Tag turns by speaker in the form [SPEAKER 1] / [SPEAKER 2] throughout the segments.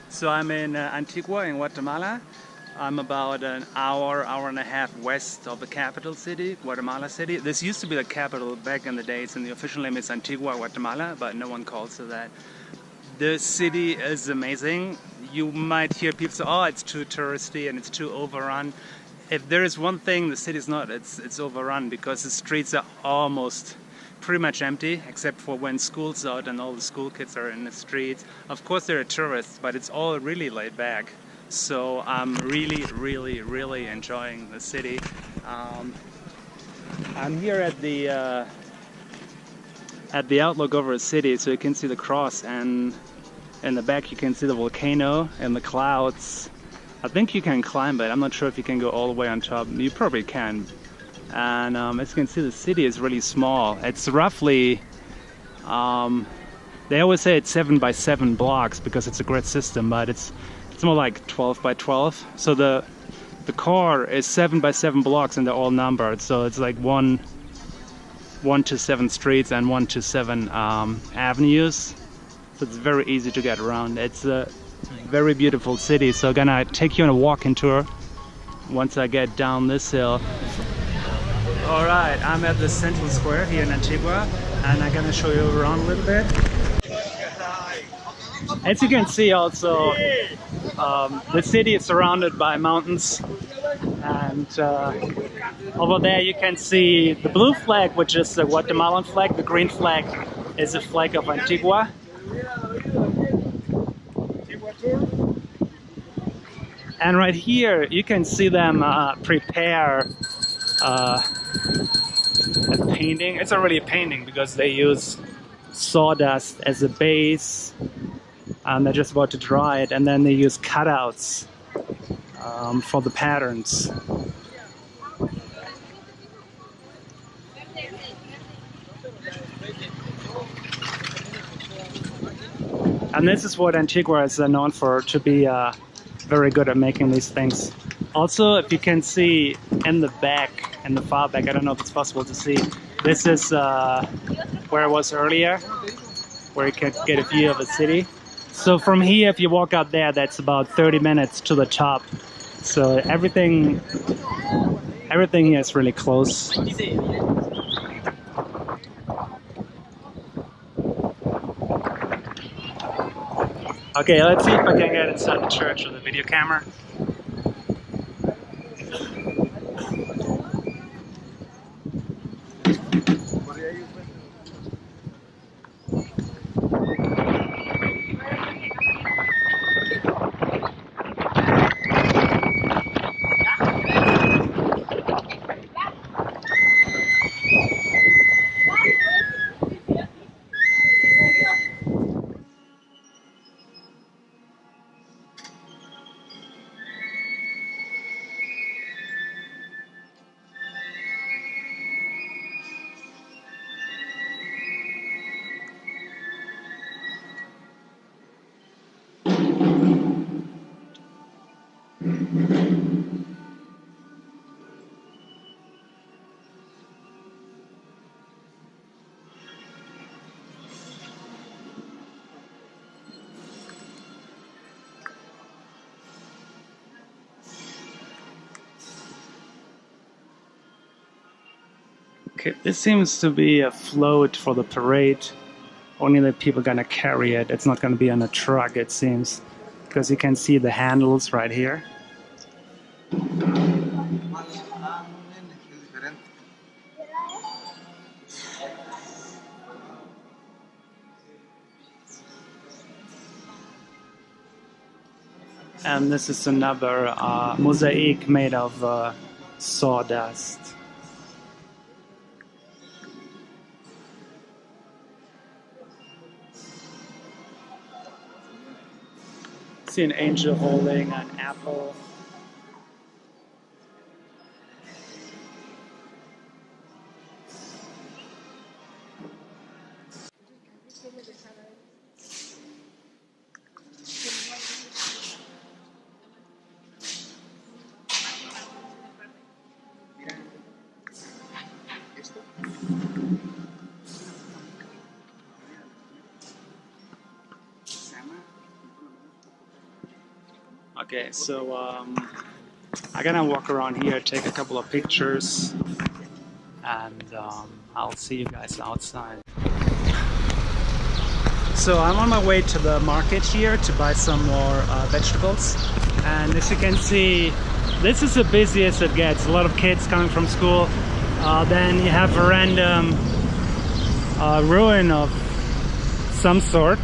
[SPEAKER 1] So I'm in Antigua in Guatemala. I'm about an hour and a half west of the capital city, Guatemala City. This used to be the capital back in the days, and the official name is Antigua, Guatemala, but no one calls it that. The city is amazing. You might hear people say, oh, it's too touristy and it's too overrun. If there is one thing the city's not, it's overrun, because the streets are almost pretty much empty, except for when school's out and all the school kids are in the streets. Of course there are tourists, but it's all really laid back. So I'm really enjoying the city. I'm here at the outlook over the city, so you can see the cross, and in the back you can see the volcano and the clouds. I think you can climb it. I'm not sure if you can go all the way on top. You probably can. And as you can see, the city is really small. It's roughly, they always say it's 7 by 7 blocks because it's a grid system, but it's more like 12 by 12. So the core is 7 by 7 blocks, and they're all numbered. So it's like 1 to 7 streets and 1 to 7 avenues. So it's very easy to get around. It's a very beautiful city. So I'm gonna take you on a walking tour once I get down this hill. Alright, I'm at the central square here in Antigua, and I'm gonna show you around a little bit. As you can see also, the city is surrounded by mountains, and over there you can see the blue flag, which is the Guatemalan flag. The green flag is the flag of Antigua. And right here you can see them prepare a painting. It's already a painting because they use sawdust as a base, and they're just about to dry it, and then they use cutouts for the patterns. And this is what Antigua is known for, to be very good at making these things. Also, if you can see in the back, in the far back, I don't know if it's possible to see, this is where I was earlier, where you can get a view of the city. So from here, if you walk out there, that's about 30 minutes to the top. So everything here is really close. Okay, let's see if I can get inside the church with a video camera. Okay, this seems to be a float for the parade. Only the people gonna carry it. It's not gonna be on a truck, it seems, because you can see the handles right here. And this is another mosaic made of sawdust. See an angel holding an apple. Okay, so I'm gonna walk around here, take a couple of pictures, and I'll see you guys outside. So I'm on my way to the market here to buy some more vegetables, and as you can see, this is the busiest it gets. A lot of kids coming from school. Then you have a random ruin of some sort.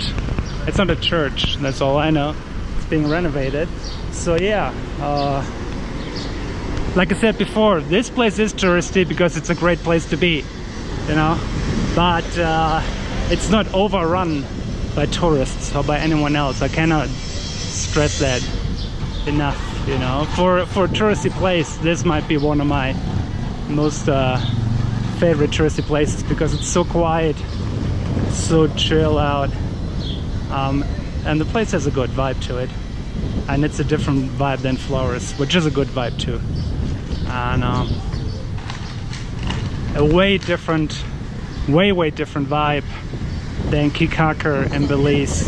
[SPEAKER 1] It's not a church, that's all I know. It's being renovated. So yeah, like I said before, this place is touristy because it's a great place to be, you know, but it's not overrun by tourists or by anyone else. I cannot stress that enough, you know. For a touristy place, this might be one of my most favorite touristy places because it's so quiet, so chill out, and the place has a good vibe to it, and it's a different vibe than Flores, which is a good vibe too, and a way different vibe than Kikaker and Belize.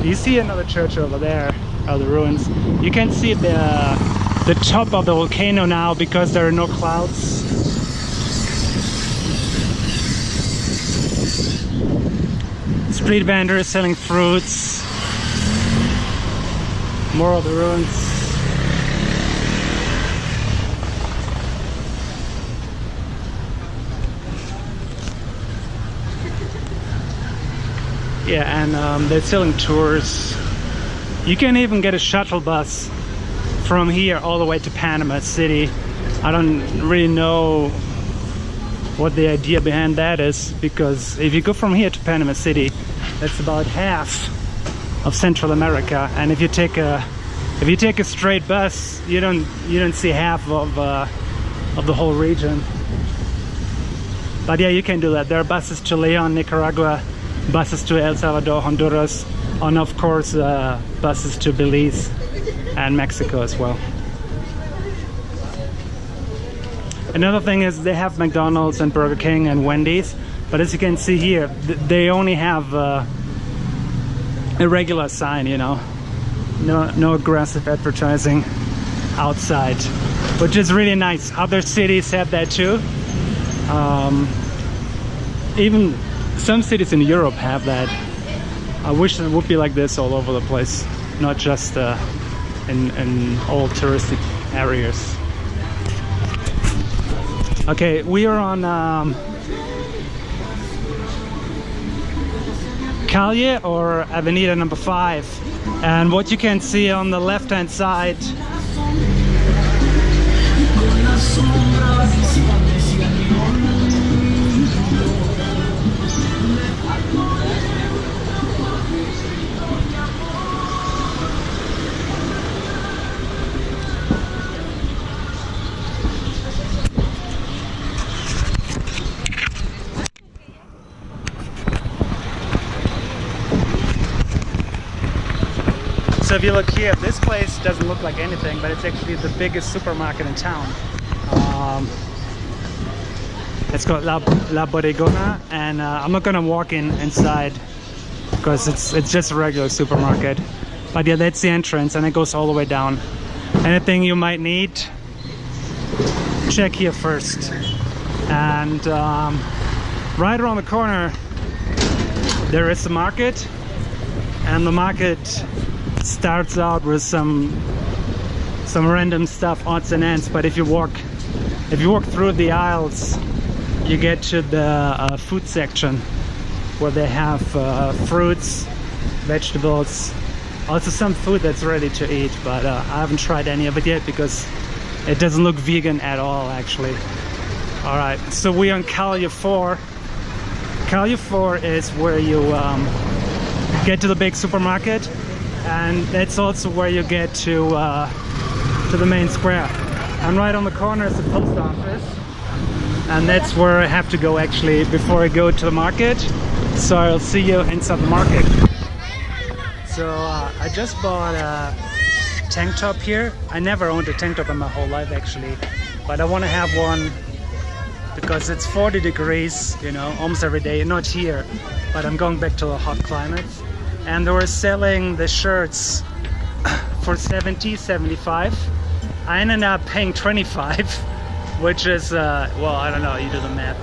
[SPEAKER 1] You see another church over there, the ruins. You can see the top of the volcano now because there are no clouds. Street vendors selling fruits. More of the ruins. Yeah, and they're selling tours. You can even get a shuttle bus from here all the way to Panama City. I don't really know what the idea behind that is, because if you go from here to Panama City, that's about half of Central America, and if you take a straight bus, you don't see half of the whole region. But yeah, you can do that. There are buses to Leon, Nicaragua, buses to El Salvador, Honduras, and of course buses to Belize and Mexico as well. Another thing is they have McDonald's and Burger King and Wendy's, but as you can see here, they only have a regular sign, you know, no aggressive advertising outside, which is really nice. Other cities have that too. Even some cities in Europe have that. I wish it would be like this all over the place, not just in all touristic areas. Okay, we are on Calle or Avenida number 5, and what you can see on the left hand side So if you look here, this place doesn't look like anything, but it's actually the biggest supermarket in town. It's called La Bodegona, and I'm not gonna walk inside because it's just a regular supermarket. But yeah, that's the entrance, and it goes all the way down. Anything you might need, check here first. And right around the corner, there is the market, and the market starts out with some random stuff, odds and ends, but if you walk through the aisles, you get to the food section where they have fruits, vegetables, also some food that's ready to eat, but I haven't tried any of it yet because it doesn't look vegan at all, actually. All right, so we're on Calle 4. Calle 4 is where you get to the big supermarket, and that's also where you get to the main square. And right on the corner is the post office, and that's where I have to go actually before I go to the market. So I'll see you inside the market. So I just bought a tank top here. I never owned a tank top in my whole life actually, but I want to have one because it's 40 degrees, you know, almost every day. Not here, but I'm going back to a hot climate. And they were selling the shirts for 70, 75. I ended up paying 25, which is, well, I don't know, you do the math.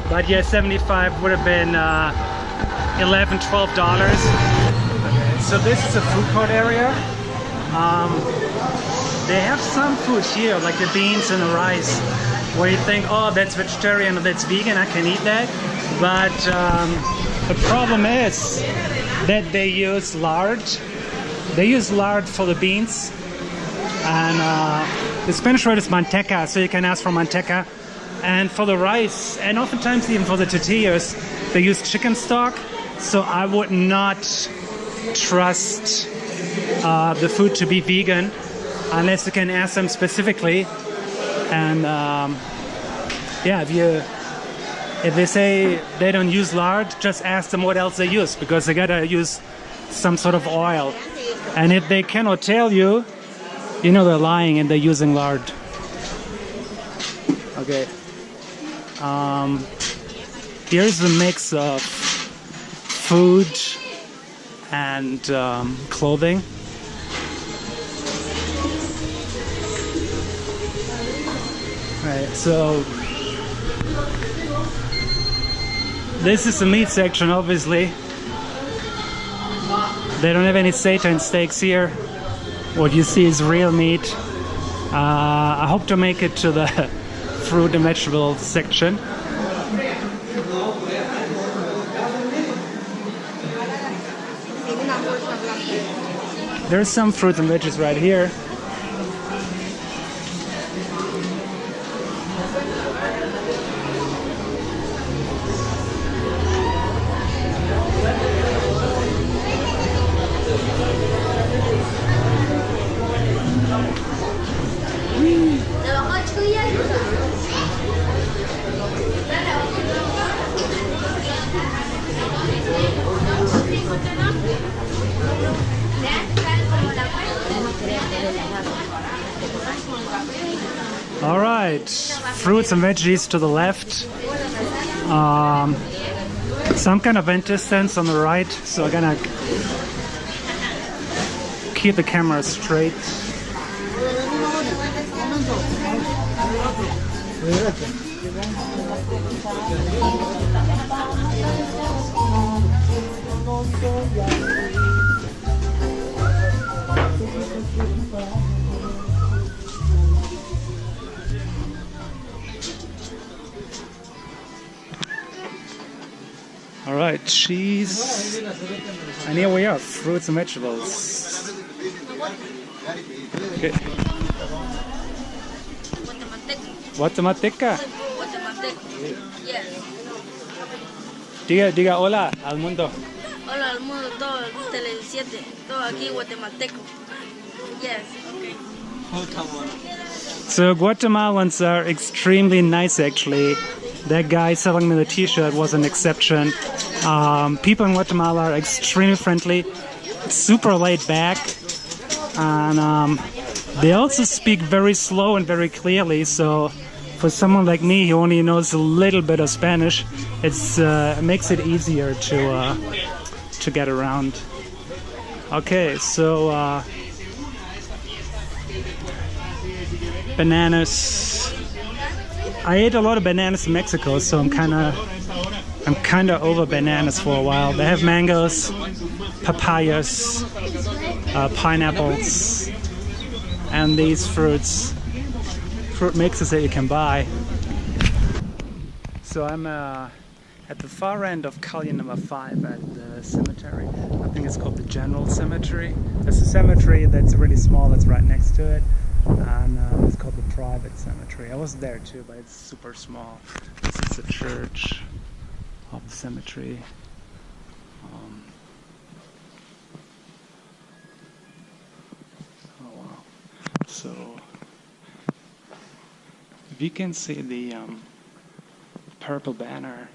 [SPEAKER 1] But yeah, 75 would have been $11, $12. Okay. So this is a food court area. They have some food here, like the beans and the rice, where you think, oh, that's vegetarian or that's vegan, I can eat that. But the problem is that they use lard. They use lard for the beans. And the Spanish word is manteca, so you can ask for manteca. And for the rice, and oftentimes even for the tortillas, they use chicken stock. So I would not trust the food to be vegan unless you can ask them specifically. And yeah, if they say they don't use lard, just ask them what else they use, because they gotta use some sort of oil. And if they cannot tell you, you know they're lying and they're using lard. Okay. Here's a mix of food and clothing. Right, so this is the meat section, obviously. They don't have any seitan steaks here. What you see is real meat. I hope to make it to the fruit and vegetable section. There's some fruit and veggies right here. All right, fruits and veggies to the left. Some kind of vent distance on the right, so I'm gonna keep the camera straight. All right, cheese, and here we are, fruits and vegetables. Okay. Guatemalteca.
[SPEAKER 2] Yes.
[SPEAKER 1] Diga hola al mundo.
[SPEAKER 2] Hola al mundo, todo Tele 7, todo aquí guatemalteco. Yes, okay.
[SPEAKER 1] So Guatemalans are extremely nice, actually. That guy selling me the t-shirt was an exception. People in Guatemala are extremely friendly, super laid back, and they also speak very slow and very clearly. So for someone like me who only knows a little bit of Spanish, it makes it easier to get around. Okay, so bananas. I ate a lot of bananas in Mexico, so I'm kind of over bananas for a while. They have mangoes, papayas, pineapples, and these fruit mixes that you can buy. So I'm at the far end of Calle number 5 at the cemetery. I think it's called the General Cemetery. There's a cemetery that's really small that's right next to it. And it's called the Private Cemetery. I was there too, but it's super small. This is the church of the cemetery. Oh wow! So if you can see the purple banner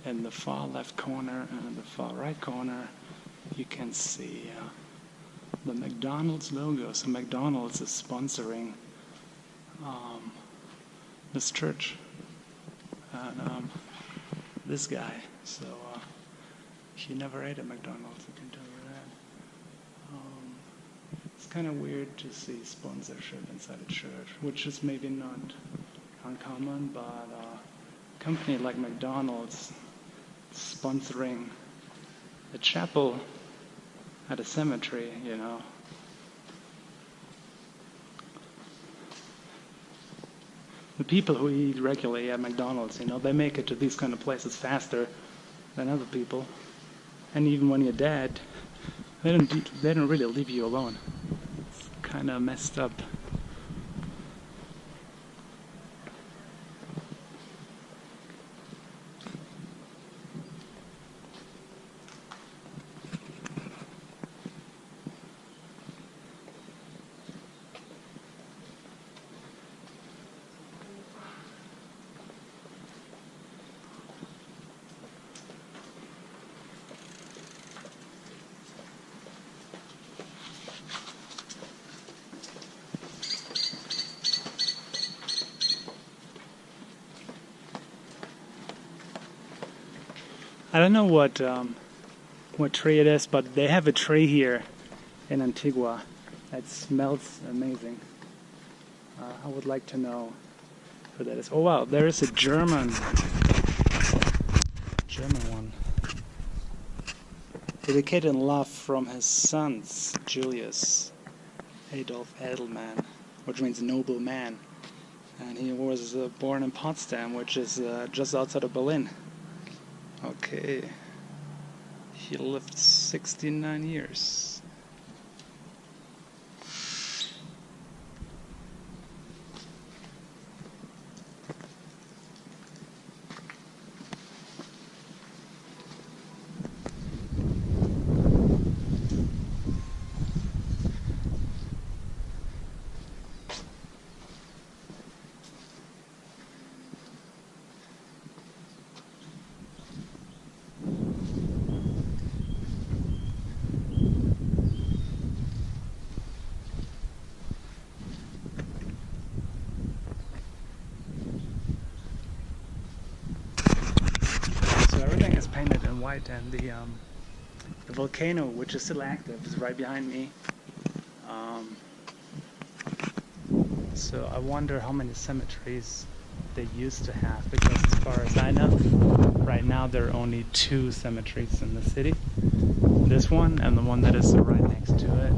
[SPEAKER 1] in the far left corner and in the far right corner, you can see the McDonald's logo. So McDonald's is sponsoring this church and this guy. So he never ate at McDonald's, I can tell you that. It's kind of weird to see sponsorship inside a church, which is maybe not uncommon, but a company like McDonald's sponsoring a chapel at a cemetery, you know. The people who eat regularly at McDonald's, you know, they make it to these kind of places faster than other people. And even when you're dead, they don't really leave you alone. It's kind of messed up. I don't know what tree it is, but they have a tree here in Antigua that smells amazing. I would like to know who that is. Oh wow, there is a German one. Dedicated in love from his sons, Julius Adolf Edelman, which means noble man. And he was born in Potsdam, which is just outside of Berlin. Okay, he lived 69 years. Painted in white, and the volcano, which is still active, is right behind me. So I wonder how many cemeteries they used to have, because as far as I know, right now there are only 2 cemeteries in the city. This one and the one that is right next to it.